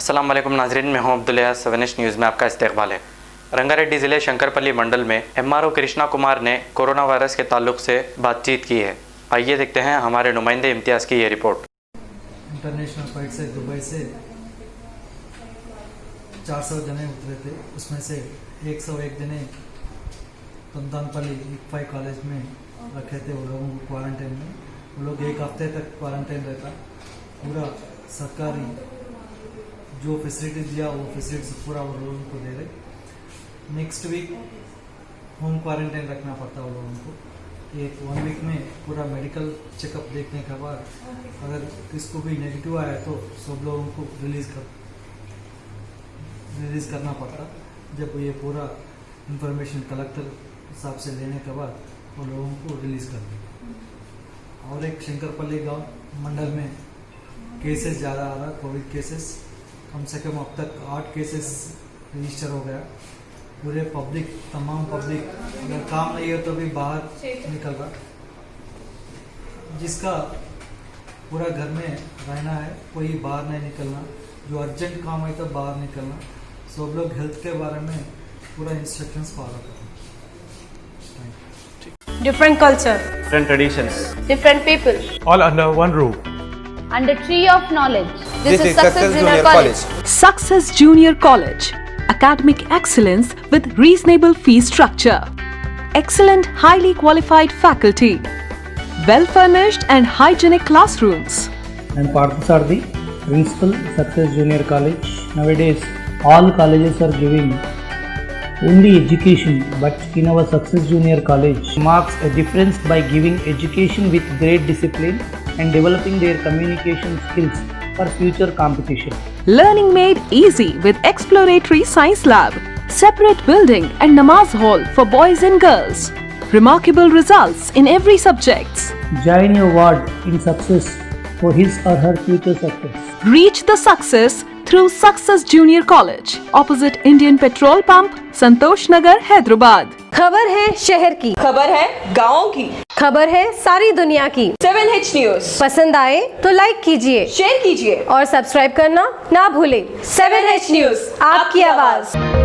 अस्सलाम वालेकुम नाजरीन, मैं हूं अब्दुल सवनिश न्यूज़ में आपका इस्तकबाल है। रंगारेड्डी ज़िले शंकरपल्ली मंडल में MRO कृष्णा कुमार ने कोरोना वायरस के ताल्लुक से बातचीत की है। आइए देखते हैं हमारे नुमाइंदे इम्तियाज़ की ये रिपोर्ट। इंटरनेशनल फ्लाइट से दुबई से 400 जने उतरे थे, उसमें से 101 जने तंतानपल्ली इक्फाई कॉलेज में रखे थे। वो लोगों को क्वारंटाइन में, वो लोग 1 हफ्ते तक क्वारंटाइन रहता। पूरा सरकारी जो फैसिलिटी दिया वो फैसिलिटीज पूरा वो लोगों को दे रहे। नेक्स्ट वीक होम क्वारंटाइन रखना पड़ता वो लोगों को। 1 वीक में पूरा मेडिकल चेकअप देखने के बाद अगर किसको भी नेगेटिव आया तो सब लोगों को रिलीज़ करना पड़ता। जब ये पूरा इंफॉर्मेशन कलेक्टर हिसाब से लेने के बाद वो लोगों को रिलीज़ कर दिया। और एक शंकरपल्ली गांव मंडल में केसेस ज़्यादा आ रहा, कोविड केसेस कम से कम अब तक 8 केसेस रजिस्टर हो गया। पूरे पब्लिक, तमाम पब्लिक अगर काम नहीं है तो भी बाहर निकल रहा। जिसका पूरा घर में रहना है, कोई बाहर नहीं निकलना। जो अर्जेंट काम है तो बाहर निकलना। सब लोग हेल्थ के बारे में पूरा इंस्ट्रक्शंस फॉलो करें। Different culture, different traditions, different people, all under one roof. under tree of knowledge. This is Success Junior College. Success Junior College. Academic excellence with reasonable fee structure. Excellent, highly qualified faculty. Well-furnished and hygienic classrooms. I'm Parthasarthi, Principal, Success Junior College. Nowadays, all colleges are giving only education, but in our Success Junior College marks a difference by giving education with great discipline and developing their communication skills for future competition. Learning made easy with exploratory science lab, separate building and namaz hall for boys and girls. Remarkable results in every subjects. Join your ward in success for his or her future success. Reach the success through Success Junior College, opposite Indian Petrol Pump, Santosh Nagar, Hyderabad. खबर है शहर की, खबर है गाँव की, खबर है सारी दुनिया की। 7H न्यूज़ पसंद आए तो लाइक कीजिए, शेयर कीजिए और सब्सक्राइब करना ना भूलें। 7H न्यूज़, आपकी आवाज।